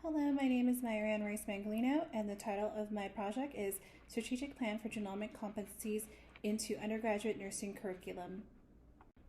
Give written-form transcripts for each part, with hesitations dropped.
Hello, my name is MMangalino, and the title of my project is Strategic Plan for Genomic Competencies into Undergraduate Nursing Curriculum.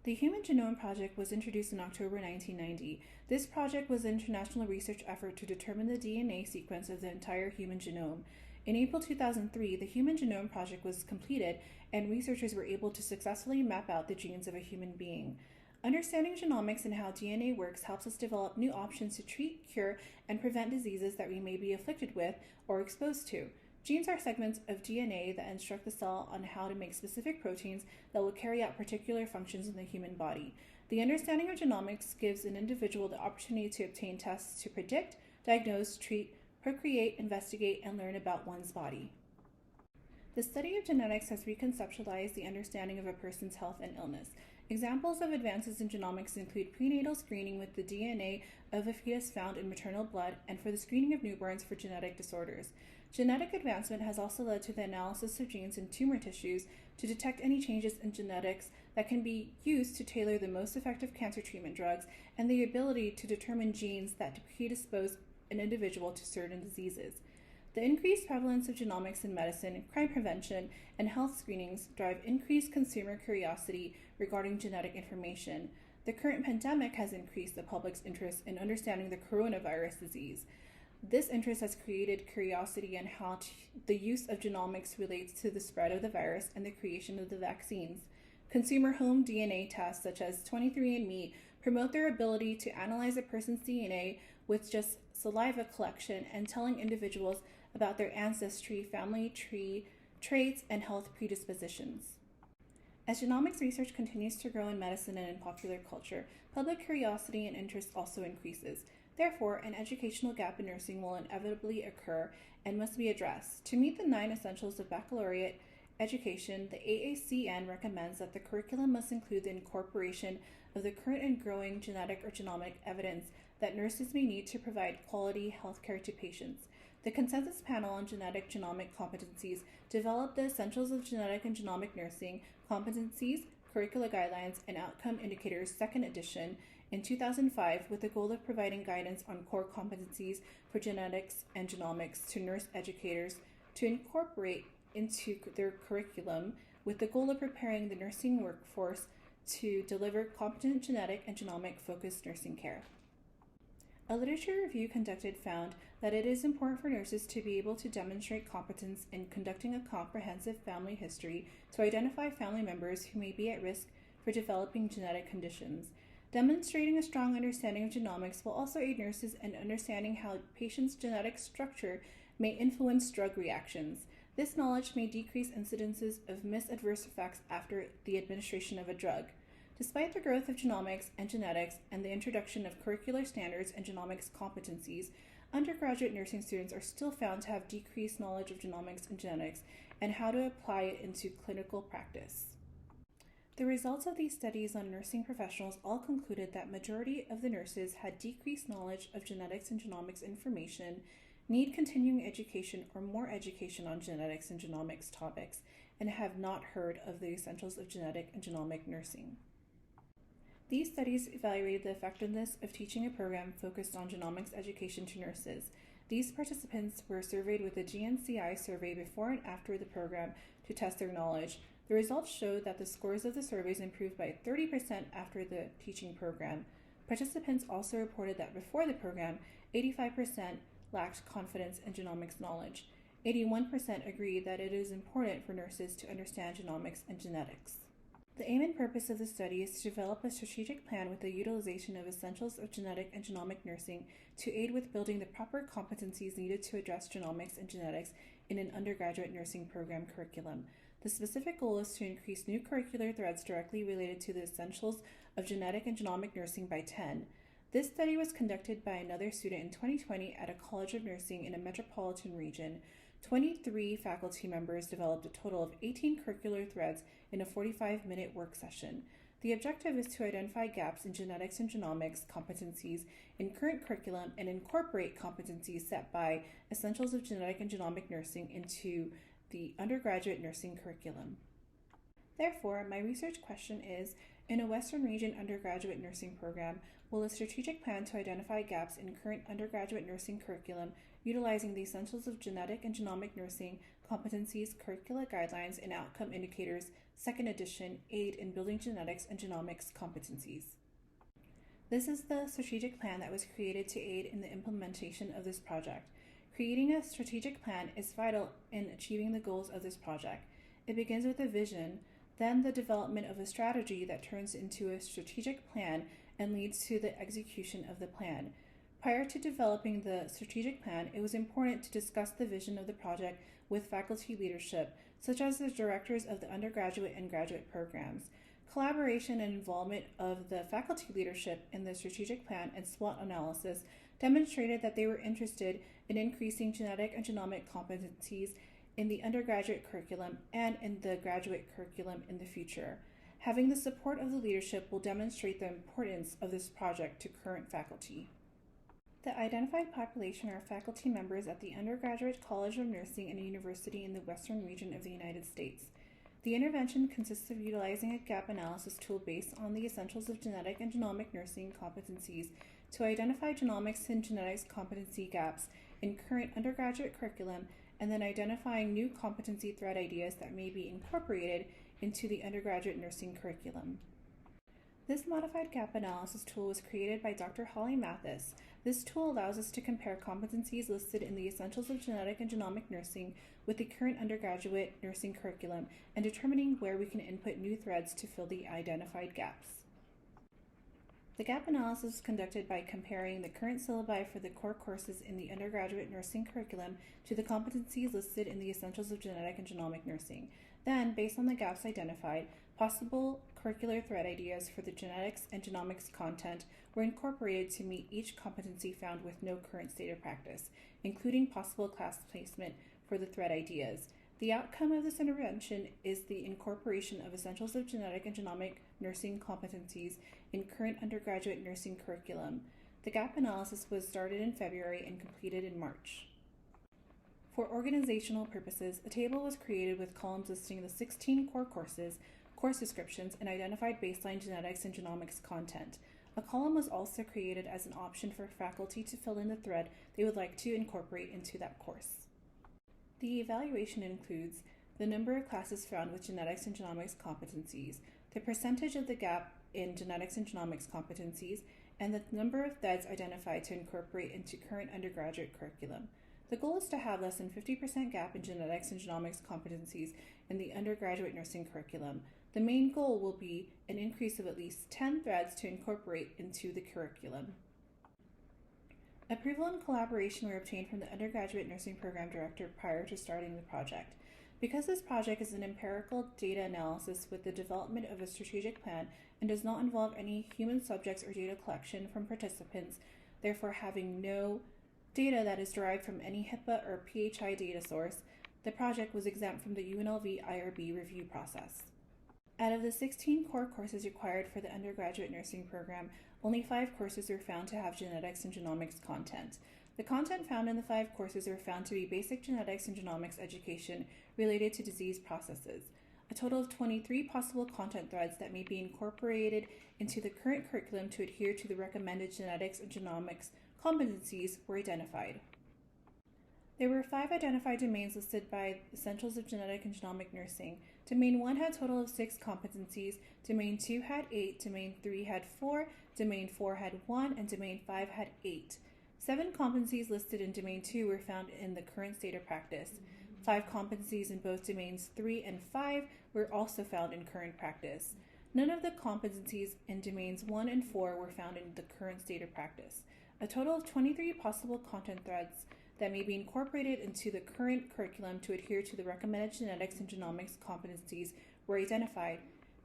The Human Genome Project was introduced in October 1990. This project was an international research effort to determine the DNA sequence of the entire human genome. In April 2003, the Human Genome Project was completed, and researchers were able to successfully map out the genes of a human being. Understanding genomics and how DNA works helps us develop new options to treat, cure, and prevent diseases that we may be afflicted with or exposed to. Genes are segments of DNA that instruct the cell on how to make specific proteins that will carry out particular functions in the human body. The understanding of genomics gives an individual the opportunity to obtain tests to predict, diagnose, treat, procreate, investigate, and learn about one's body. The study of genetics has reconceptualized the understanding of a person's health and illness. Examples of advances in genomics include prenatal screening with the DNA of a fetus found in maternal blood and for the screening of newborns for genetic disorders. Genetic advancement has also led to the analysis of genes in tumor tissues to detect any changes in genetics that can be used to tailor the most effective cancer treatment drugs and the ability to determine genes that predispose an individual to certain diseases. The increased prevalence of genomics in medicine, crime prevention, and health screenings drive increased consumer curiosity regarding genetic information. The current pandemic has increased the public's interest in understanding the coronavirus disease. This interest has created curiosity on how the use of genomics relates to the spread of the virus and the creation of the vaccines. Consumer home DNA tests such as 23andMe promote their ability to analyze a person's DNA with just saliva collection and telling individuals about their ancestry, family tree, traits, and health predispositions. As genomics research continues to grow in medicine and in popular culture, public curiosity and interest also increases. Therefore, an educational gap in nursing will inevitably occur and must be addressed. To meet the 9 essentials of baccalaureate education, the AACN recommends that the curriculum must include the incorporation of the current and growing genetic or genomic evidence that nurses may need to provide quality healthcare to patients. The Consensus Panel on Genetic Genomic Competencies developed the Essentials of Genetic and Genomic Nursing Competencies, Curricula Guidelines, and Outcome Indicators, 2nd edition, in 2005 with the goal of providing guidance on core competencies for genetics and genomics to nurse educators to incorporate into their curriculum with the goal of preparing the nursing workforce to deliver competent genetic and genomic-focused nursing care. A literature review conducted found that it is important for nurses to be able to demonstrate competence in conducting a comprehensive family history to identify family members who may be at risk for developing genetic conditions. Demonstrating a strong understanding of genomics will also aid nurses in understanding how patients' genetic structure may influence drug reactions. This knowledge may decrease incidences of missed adverse effects after the administration of a drug. Despite the growth of genomics and genetics and the introduction of curricular standards and genomics competencies, undergraduate nursing students are still found to have decreased knowledge of genomics and genetics and how to apply it into clinical practice. The results of these studies on nursing professionals all concluded that majority of the nurses had decreased knowledge of genetics and genomics information, need continuing education or more education on genetics and genomics topics, and have not heard of the essentials of genetic and genomic nursing. These studies evaluated the effectiveness of teaching a program focused on genomics education to nurses. These participants were surveyed with a GNCI survey before and after the program to test their knowledge. The results showed that the scores of the surveys improved by 30% after the teaching program. Participants also reported that before the program, 85% lacked confidence in genomics knowledge. 81% agreed that it is important for nurses to understand genomics and genetics. The aim and purpose of the study is to develop a strategic plan with the utilization of essentials of genetic and genomic nursing to aid with building the proper competencies needed to address genomics and genetics in an undergraduate nursing program curriculum. The specific goal is to increase new curricular threads directly related to the essentials of genetic and genomic nursing by 10. This study was conducted by another student in 2020 at a college of nursing in a metropolitan region. 23 faculty members developed a total of 18 curricular threads in a 45-minute work session. The objective is to identify gaps in genetics and genomics competencies in current curriculum and incorporate competencies set by Essentials of Genetic and Genomic Nursing into the undergraduate nursing curriculum. Therefore, my research question is, in a Western region undergraduate nursing program, will a strategic plan to identify gaps in current undergraduate nursing curriculum utilizing the Essentials of Genetic and Genomic Nursing Competencies, Curricula Guidelines, and Outcome Indicators, 2nd edition, Aid in Building Genetics and Genomics Competencies. This is the strategic plan that was created to aid in the implementation of this project. Creating a strategic plan is vital in achieving the goals of this project. It begins with a vision, then the development of a strategy that turns into a strategic plan and leads to the execution of the plan. Prior to developing the strategic plan, it was important to discuss the vision of the project with faculty leadership, such as the directors of the undergraduate and graduate programs. Collaboration and involvement of the faculty leadership in the strategic plan and SWOT analysis demonstrated that they were interested in increasing genetic and genomic competencies in the undergraduate curriculum and in the graduate curriculum in the future. Having the support of the leadership will demonstrate the importance of this project to current faculty. The identified population are faculty members at the Undergraduate College of Nursing and a university in the western region of the United States. The intervention consists of utilizing a gap analysis tool based on the Essentials of Genetic and Genomic Nursing Competencies to identify genomics and genetics competency gaps in current undergraduate curriculum, and then identifying new competency thread ideas that may be incorporated into the undergraduate nursing curriculum. This modified gap analysis tool was created by Dr. Holly Mathis. This tool allows us to compare competencies listed in the Essentials of Genetic and Genomic Nursing with the current undergraduate nursing curriculum and determining where we can input new threads to fill the identified gaps. The gap analysis is conducted by comparing the current syllabi for the core courses in the undergraduate nursing curriculum to the competencies listed in the Essentials of Genetic and Genomic Nursing. Then, based on the gaps identified, possible curricular thread ideas for the genetics and genomics content were incorporated to meet each competency found with no current state of practice, including possible class placement for the thread ideas. The outcome of this intervention is the incorporation of Essentials of Genetic and Genomic Nursing Competencies in current undergraduate nursing curriculum. The gap analysis was started in February and completed in March. For organizational purposes, a table was created with columns listing the 16 core courses, course descriptions, and identified baseline genetics and genomics content. A column was also created as an option for faculty to fill in the thread they would like to incorporate into that course. The evaluation includes the number of classes found with genetics and genomics competencies, the percentage of the gap in genetics and genomics competencies, and the number of threads identified to incorporate into current undergraduate curriculum. The goal is to have less than 50% gap in genetics and genomics competencies in the undergraduate nursing curriculum. The main goal will be an increase of at least 10 threads to incorporate into the curriculum. Approval and collaboration were obtained from the undergraduate nursing program director prior to starting the project. Because this project is an empirical data analysis with the development of a strategic plan and does not involve any human subjects or data collection from participants, therefore having no data that is derived from any HIPAA or PHI data source, the project was exempt from the UNLV IRB review process. Out of the 16 core courses required for the undergraduate nursing program, only 5 courses were found to have genetics and genomics content. The content found in the 5 courses were found to be basic genetics and genomics education related to disease processes. A total of 23 possible content threads that may be incorporated into the current curriculum to adhere to the recommended genetics and genomics competencies were identified. There were 5 identified domains listed by Essentials of Genetic and Genomic Nursing. Domain 1 had a total of 6 competencies, Domain 2 had 8, Domain 3 had 4, Domain 4 had 1, and Domain 5 had 8. 7 competencies listed in Domain 2 were found in the current state of practice. 5 competencies in both Domains 3 and 5 were also found in current practice. None of the competencies in Domains 1 and 4 were found in the current state of practice. A total of 23 possible content threads that may be incorporated into the current curriculum to adhere to the recommended genetics and genomics competencies were identified.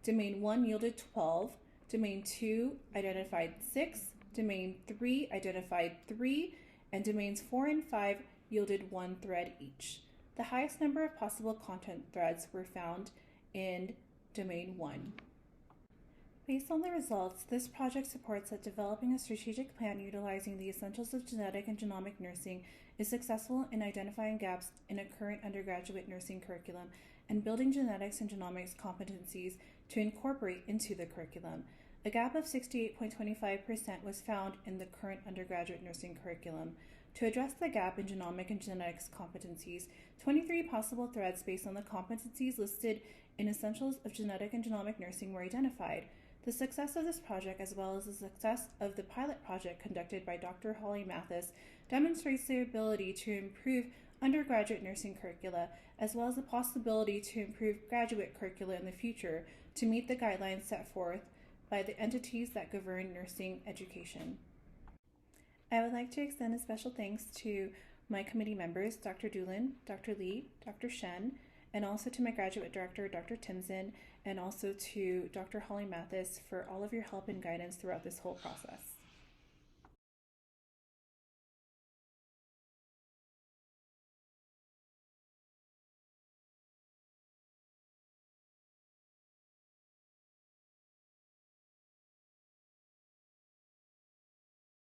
Domain 1 yielded 12, Domain 2 identified 6, Domain 3 identified 3, and Domains 4 and 5 yielded 1 thread each. The highest number of possible content threads were found in Domain 1. Based on the results, this project supports that developing a strategic plan utilizing the Essentials of Genetic and Genomic Nursing is successful in identifying gaps in a current undergraduate nursing curriculum and building genetics and genomics competencies to incorporate into the curriculum. A gap of 68.25% was found in the current undergraduate nursing curriculum. To address the gap in genomic and genetics competencies, 23 possible threads based on the competencies listed in Essentials of Genetic and Genomic Nursing were identified. The success of this project, as well as the success of the pilot project conducted by Dr. Holly Mathis, demonstrates the ability to improve undergraduate nursing curricula, as well as the possibility to improve graduate curricula in the future to meet the guidelines set forth by the entities that govern nursing education. I would like to extend a special thanks to my committee members, Dr. Doolin, Dr. Lee, Dr. Shen, and also to my graduate director, Dr. Timson, and also to Dr. Holly Mathis for all of your help and guidance throughout this whole process.